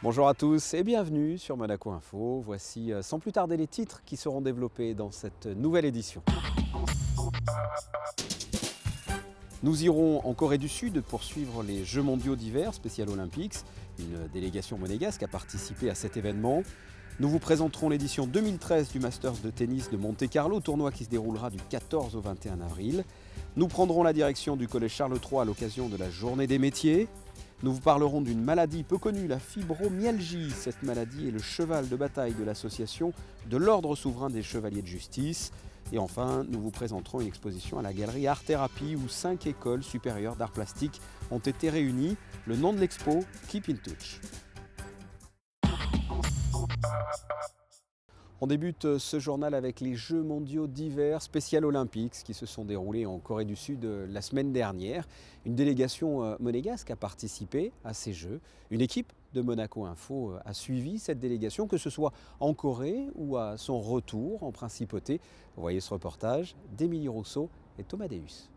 Bonjour à tous et bienvenue sur Monaco Info. Voici sans plus tarder les titres qui seront développés dans cette nouvelle édition. Nous irons en Corée du Sud pour suivre les Jeux mondiaux d'hiver Special Olympics. Une délégation monégasque a participé à cet événement. Nous vous présenterons l'édition 2013 du Masters de tennis de Monte-Carlo, tournoi qui se déroulera du 14 au 21 avril. Nous prendrons la direction du collège Charles III à l'occasion de la Journée des métiers. Nous vous parlerons d'une maladie peu connue, la fibromyalgie. Cette maladie est le cheval de bataille de l'association de l'Ordre souverain des chevaliers de justice. Et enfin, nous vous présenterons une exposition à la galerie Art Thérapie où 5 écoles supérieures d'art plastique ont été réunies. Le nom de l'expo, Keep in Touch. On débute ce journal avec les Jeux mondiaux d'hiver Special Olympics qui se sont déroulés en Corée du Sud la semaine dernière. Une délégation monégasque a participé à ces Jeux. Une équipe de Monaco Info a suivi cette délégation, que ce soit en Corée ou à son retour en principauté. Vous voyez ce reportage d'Émilie Rousseau et Thomas Deus.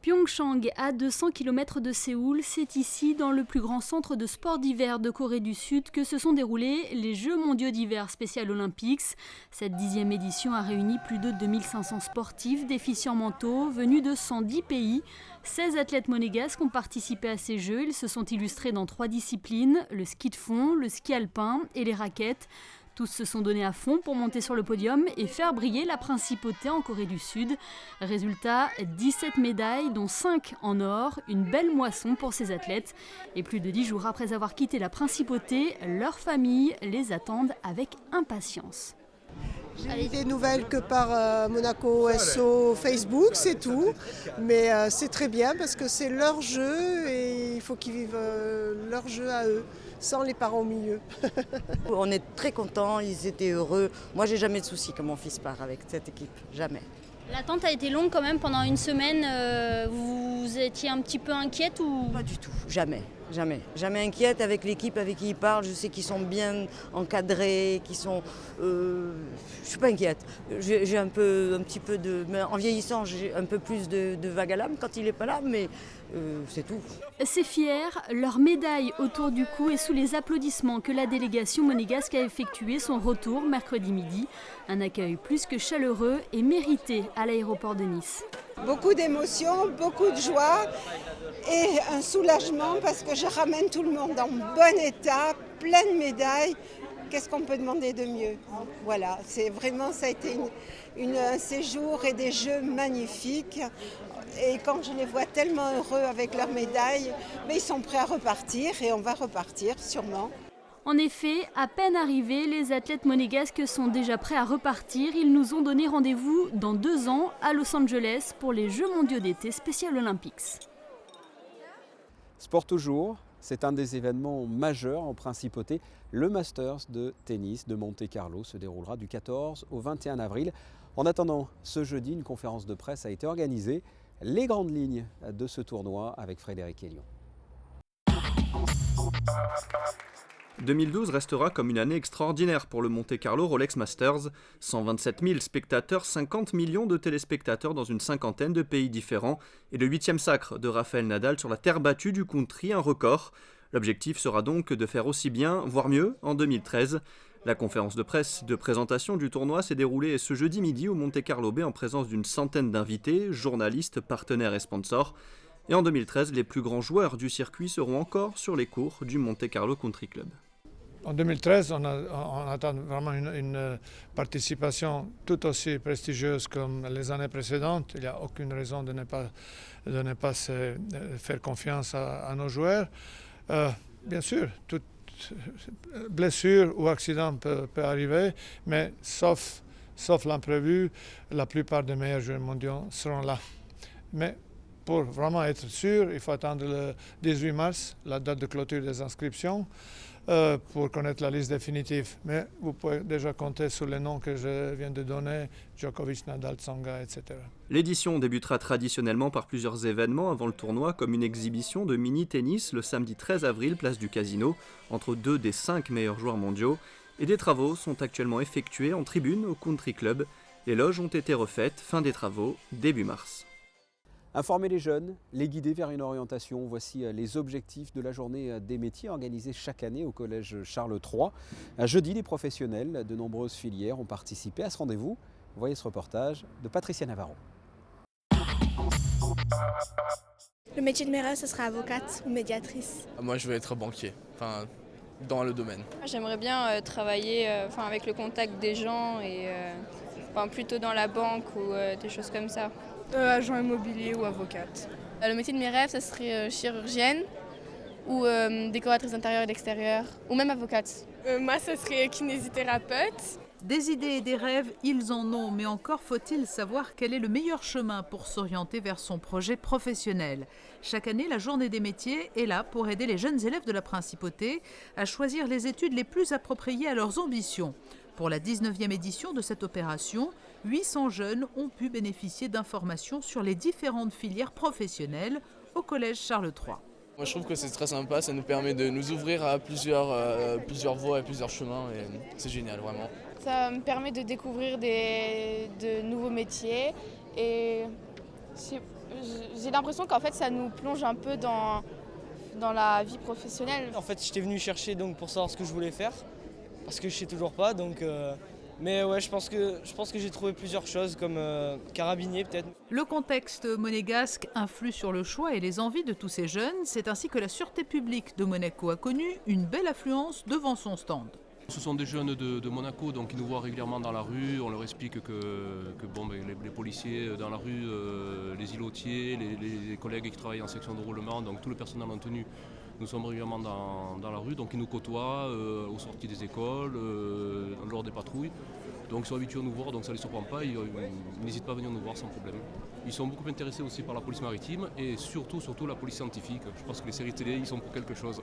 Pyeongchang, à 200 km de Séoul, c'est ici, dans le plus grand centre de sport d'hiver de Corée du Sud, que se sont déroulés les Jeux mondiaux d'hiver Special Olympics. Cette 10e édition a réuni plus de 2500 sportifs déficients mentaux venus de 110 pays. 16 athlètes monégasques ont participé à ces Jeux. Ils se sont illustrés dans 3 disciplines, le ski de fond, le ski alpin et les raquettes. Tous se sont donnés à fond pour monter sur le podium et faire briller la principauté en Corée du Sud. Résultat, 17 médailles, dont 5 en or, une belle moisson pour ces athlètes. Et plus de 10 jours après avoir quitté la principauté, leurs familles les attendent avec impatience. J'ai eu des nouvelles que par Monaco SO Facebook, c'est tout. Mais c'est très bien parce que c'est leur jeu et il faut qu'ils vivent leur jeu à eux, sans les parents au milieu. On est très contents, ils étaient heureux. Moi, j'ai jamais de soucis quand mon fils part avec cette équipe, jamais. L'attente a été longue quand même, pendant une semaine. Vous étiez un petit peu inquiète ou... Pas du tout, jamais. Jamais inquiète avec l'équipe avec qui ils parlent. Je sais qu'ils sont bien encadrés, qu'ils sont. Je suis pas inquiète. J'ai un petit peu de. Mais en vieillissant, j'ai un peu plus de vague à l'âme quand il est pas là, mais c'est tout. C'est fier, leur médaille autour du cou et sous les applaudissements que la délégation monégasque a effectué son retour mercredi midi. Un accueil plus que chaleureux et mérité à l'aéroport de Nice. Beaucoup d'émotions, beaucoup de joie et un soulagement parce que je ramène tout le monde en bon état, plein de médailles. Qu'est-ce qu'on peut demander de mieux? Voilà, c'est vraiment, ça a été un séjour et des jeux magnifiques. Et quand je les vois tellement heureux avec leurs médailles, mais ils sont prêts à repartir et on va repartir sûrement. En effet, à peine arrivés, les athlètes monégasques sont déjà prêts à repartir. Ils nous ont donné rendez-vous dans 2 ans à Los Angeles pour les Jeux mondiaux d'été Special Olympics. Sport toujours, c'est un des événements majeurs en principauté. Le Masters de tennis de Monte-Carlo se déroulera du 14 au 21 avril. En attendant, ce jeudi, une conférence de presse a été organisée. Les grandes lignes de ce tournoi avec Frédéric Hélion. 2012 restera comme une année extraordinaire pour le Monte-Carlo Rolex Masters. 127 000 spectateurs, 50 millions de téléspectateurs dans une cinquantaine de pays différents et le 8e sacre de Rafael Nadal sur la terre battue du country, un record. L'objectif sera donc de faire aussi bien, voire mieux, en 2013. La conférence de presse de présentation du tournoi s'est déroulée ce jeudi midi au Monte-Carlo Bay en présence d'une centaine d'invités, journalistes, partenaires et sponsors. Et en 2013, les plus grands joueurs du circuit seront encore sur les cours du Monte-Carlo Country Club. En 2013, on attend vraiment une participation tout aussi prestigieuse comme les années précédentes. Il n'y a aucune raison de ne pas faire confiance à nos joueurs. Bien sûr, toute blessure ou accident peut arriver, mais sauf l'imprévu, la plupart des meilleurs joueurs mondiaux seront là. Mais pour vraiment être sûr, il faut attendre le 18 mars, la date de clôture des inscriptions, pour connaître la liste définitive. Mais vous pouvez déjà compter sur les noms que je viens de donner, Djokovic, Nadal, Tsonga, etc. L'édition débutera traditionnellement par plusieurs événements avant le tournoi, comme une exhibition de mini-tennis le samedi 13 avril, place du Casino, entre 2 des 5 meilleurs joueurs mondiaux. Et des travaux sont actuellement effectués en tribune au Country Club. Les loges ont été refaites, fin des travaux, début mars. Informer les jeunes, les guider vers une orientation, voici les objectifs de la journée des métiers organisée chaque année au collège Charles III. Jeudi, les professionnels de nombreuses filières ont participé à ce rendez-vous. Voyez ce reportage de Patricia Navarro. Le métier de mes rêves, ce sera avocate ou médiatrice. Moi, je veux être banquier, dans le domaine. J'aimerais bien travailler avec le contact des gens et plutôt dans la banque ou des choses comme ça. Agent immobilier ou avocate. Le métier de mes rêves, ça serait chirurgienne ou décoratrice d'intérieur et d'extérieur ou même avocate. Moi, ça serait kinésithérapeute. Des idées et des rêves, ils en ont, mais encore faut-il savoir quel est le meilleur chemin pour s'orienter vers son projet professionnel. Chaque année, la Journée des métiers est là pour aider les jeunes élèves de la Principauté à choisir les études les plus appropriées à leurs ambitions. Pour la 19e édition de cette opération, 800 jeunes ont pu bénéficier d'informations sur les différentes filières professionnelles au Collège Charles III. Moi, je trouve que c'est très sympa, ça nous permet de nous ouvrir à plusieurs voies et plusieurs chemins, et c'est génial, vraiment. Ça me permet de découvrir de nouveaux métiers et j'ai l'impression qu'en fait, ça nous plonge un peu dans la vie professionnelle. En fait, j'étais venu chercher donc, pour savoir ce que je voulais faire, parce que je ne sais toujours pas, donc... Mais ouais, je pense que j'ai trouvé plusieurs choses, comme carabinier peut-être. Le contexte monégasque influe sur le choix et les envies de tous ces jeunes. C'est ainsi que la Sûreté publique de Monaco a connu une belle affluence devant son stand. Ce sont des jeunes de Monaco, donc ils nous voient régulièrement dans la rue. On leur explique que les policiers dans la rue, les îlotiers, les collègues qui travaillent en section de roulement, donc tout le personnel en tenue, nous sommes régulièrement dans la rue, donc ils nous côtoient aux sorties des écoles, lors des patrouilles. Donc ils sont habitués à nous voir, donc ça ne les surprend pas, ils n'hésitent pas à venir nous voir sans problème. Ils sont beaucoup intéressés aussi par la police maritime et surtout la police scientifique. Je pense que les séries télé, ils sont pour quelque chose.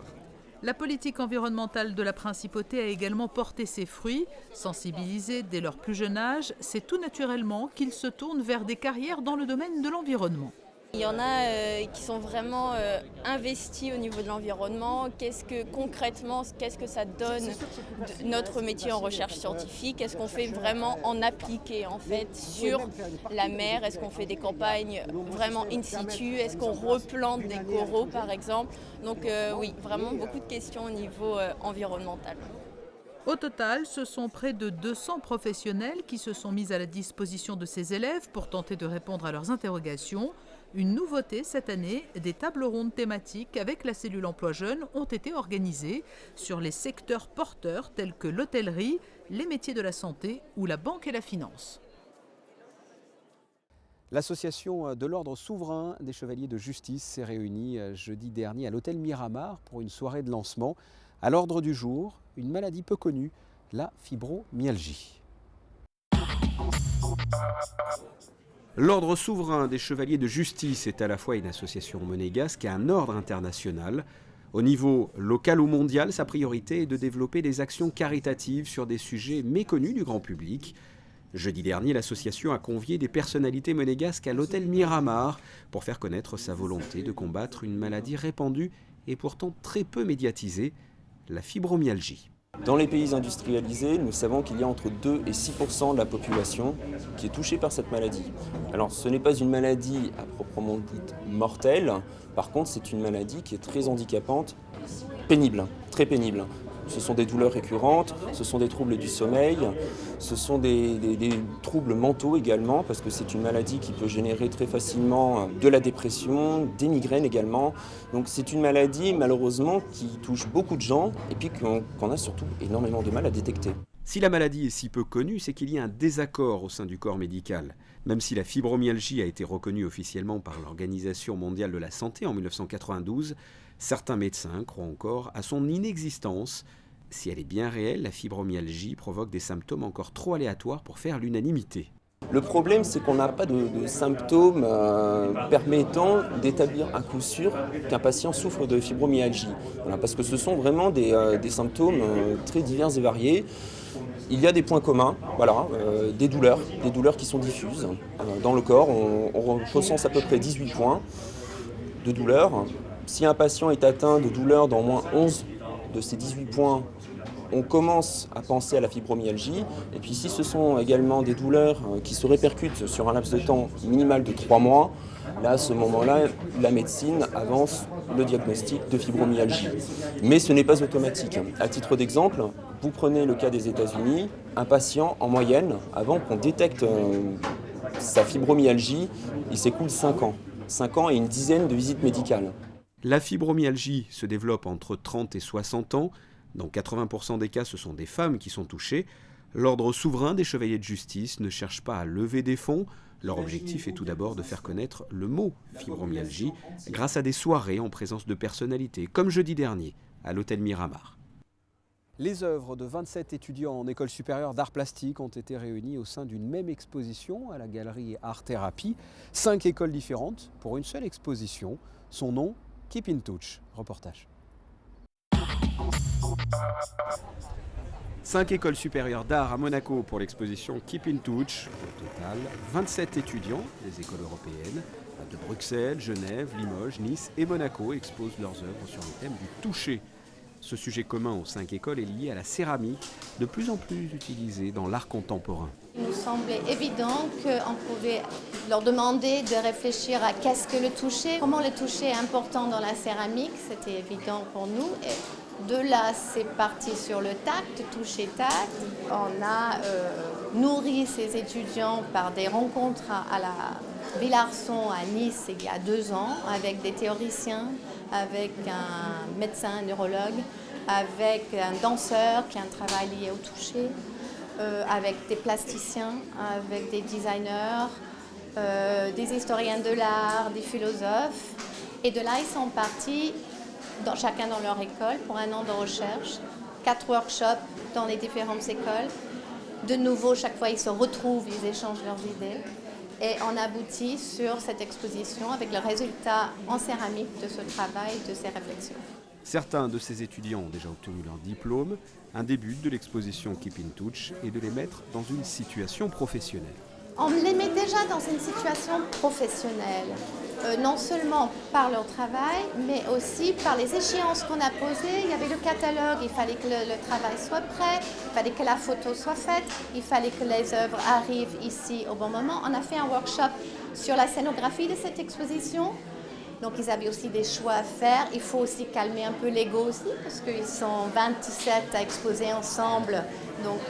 La politique environnementale de la Principauté a également porté ses fruits. Sensibilisés dès leur plus jeune âge, c'est tout naturellement qu'ils se tournent vers des carrières dans le domaine de l'environnement. Il y en a qui sont vraiment investis au niveau de l'environnement. Concrètement, qu'est-ce que ça donne notre métier en recherche scientifique? Est-ce qu'on fait vraiment en appliqué en fait sur la mer? Est-ce qu'on fait des campagnes vraiment in situ? Est-ce qu'on replante des coraux par exemple? Donc oui, vraiment beaucoup de questions au niveau environnemental. Au total, ce sont près de 200 professionnels qui se sont mis à la disposition de ces élèves pour tenter de répondre à leurs interrogations. Une nouveauté cette année, des tables rondes thématiques avec la cellule emploi jeune ont été organisées sur les secteurs porteurs tels que l'hôtellerie, les métiers de la santé ou la banque et la finance. L'association de l'ordre souverain des chevaliers de justice s'est réunie jeudi dernier à l'hôtel Miramar pour une soirée de lancement. À l'ordre du jour, une maladie peu connue, la fibromyalgie. L'Ordre souverain des chevaliers de justice est à la fois une association monégasque et un ordre international. Au niveau local ou mondial, sa priorité est de développer des actions caritatives sur des sujets méconnus du grand public. Jeudi dernier, l'association a convié des personnalités monégasques à l'hôtel Miramar pour faire connaître sa volonté de combattre une maladie répandue et pourtant très peu médiatisée, la fibromyalgie. Dans les pays industrialisés, nous savons qu'il y a entre 2 et 6% de la population qui est touchée par cette maladie. Alors ce n'est pas une maladie à proprement dite mortelle, par contre c'est une maladie qui est très handicapante, pénible, très pénible. Ce sont des douleurs récurrentes, ce sont des troubles du sommeil, ce sont des troubles mentaux également, parce que c'est une maladie qui peut générer très facilement de la dépression, des migraines également. Donc c'est une maladie malheureusement qui touche beaucoup de gens et puis qu'on a surtout énormément de mal à détecter. Si la maladie est si peu connue, c'est qu'il y a un désaccord au sein du corps médical. Même si la fibromyalgie a été reconnue officiellement par l'Organisation mondiale de la santé en 1992, certains médecins croient encore à son inexistence. Si elle est bien réelle, la fibromyalgie provoque des symptômes encore trop aléatoires pour faire l'unanimité. Le problème, c'est qu'on n'a pas de symptômes permettant d'établir à coup sûr qu'un patient souffre de fibromyalgie. Voilà, parce que ce sont vraiment des symptômes très divers et variés. Il y a des points communs, voilà, des douleurs qui sont diffuses. Dans le corps, on recense à peu près 18 points de douleurs. Si un patient est atteint de douleurs dans au moins 11 de ces 18 points, on commence à penser à la fibromyalgie. Et puis si ce sont également des douleurs qui se répercutent sur un laps de temps minimal de 3 mois, là, à ce moment-là, la médecine avance le diagnostic de fibromyalgie. Mais ce n'est pas automatique. À titre d'exemple, vous prenez le cas des États-Unis, un patient, en moyenne, avant qu'on détecte sa fibromyalgie, il s'écoule 5 ans. 5 ans et une dizaine de visites médicales. La fibromyalgie se développe entre 30 et 60 ans. Dans 80% des cas, ce sont des femmes qui sont touchées. L'ordre souverain des chevaliers de justice ne cherche pas à lever des fonds. Leur objectif est tout d'abord de faire connaître le mot fibromyalgie grâce à des soirées en présence de personnalités, comme jeudi dernier à l'hôtel Miramar. Les œuvres de 27 étudiants en école supérieure d'art plastique ont été réunies au sein d'une même exposition à la galerie Art Thérapie. 5 écoles différentes pour une seule exposition. Son nom, Keep in Touch. Reportage. 5 écoles supérieures d'art à Monaco pour l'exposition Keep in Touch. Au total, 27 étudiants des écoles européennes de Bruxelles, Genève, Limoges, Nice et Monaco exposent leurs œuvres sur le thème du toucher. Ce sujet commun aux 5 écoles est lié à la céramique, de plus en plus utilisée dans l'art contemporain. Il nous semblait évident qu'on pouvait leur demander de réfléchir à qu'est-ce que le toucher, comment le toucher est important dans la céramique, c'était évident pour nous. Et de là, c'est parti sur le tact, toucher tact. On a nourri ces étudiants par des rencontres à la Villarson à Nice il y a 2 ans avec des théoriciens, avec un médecin, un neurologue, avec un danseur qui a un travail lié au toucher, avec des plasticiens, avec des designers, des historiens de l'art, des philosophes. Et de là, ils sont partis, chacun dans leur école, pour 1 an de recherche, 4 workshops dans les différentes écoles. De nouveau, chaque fois, ils se retrouvent, ils échangent leurs idées. Et on aboutit sur cette exposition avec le résultat en céramique de ce travail, de ces réflexions. Certains de ces étudiants ont déjà obtenu leur diplôme. Un des buts de l'exposition Keep in Touch est de les mettre dans une situation professionnelle. On les met déjà dans une situation professionnelle, non seulement par leur travail, mais aussi par les échéances qu'on a posées. Il y avait le catalogue, il fallait que le travail soit prêt, il fallait que la photo soit faite, il fallait que les œuvres arrivent ici au bon moment. On a fait un workshop sur la scénographie de cette exposition. Donc ils avaient aussi des choix à faire. Il faut aussi calmer un peu l'ego aussi, parce qu'ils sont 27 à exposer ensemble. Donc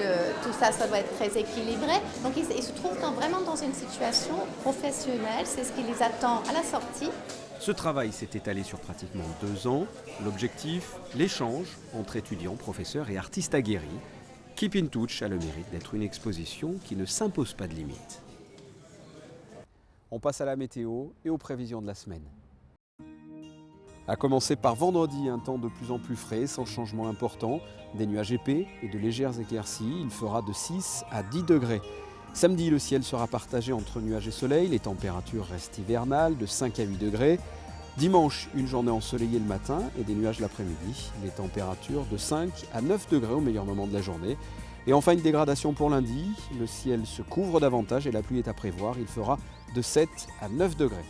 tout ça, ça doit être très équilibré. Donc ils se trouvent vraiment dans une situation professionnelle. C'est ce qui les attend à la sortie. Ce travail s'est étalé sur pratiquement 2 ans. L'objectif, l'échange entre étudiants, professeurs et artistes aguerris. Keep in Touch a le mérite d'être une exposition qui ne s'impose pas de limites. On passe à la météo et aux prévisions de la semaine. À commencer par vendredi, un temps de plus en plus frais, sans changement important. Des nuages épais et de légères éclaircies. Il fera de 6 à 10 degrés. Samedi, le ciel sera partagé entre nuages et soleil. Les températures restent hivernales, de 5 à 8 degrés. Dimanche, une journée ensoleillée le matin et des nuages l'après-midi. Les températures de 5 à 9 degrés au meilleur moment de la journée. Et enfin, une dégradation pour lundi. Le ciel se couvre davantage et la pluie est à prévoir. Il fera de 7 à 9 degrés.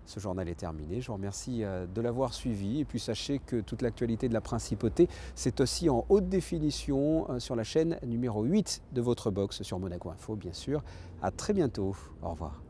Ce journal est terminé. Je vous remercie de l'avoir suivi. Et puis sachez que toute l'actualité de la Principauté, c'est aussi en haute définition sur la chaîne numéro 8 de votre box sur Monaco Info, bien sûr. À très bientôt. Au revoir.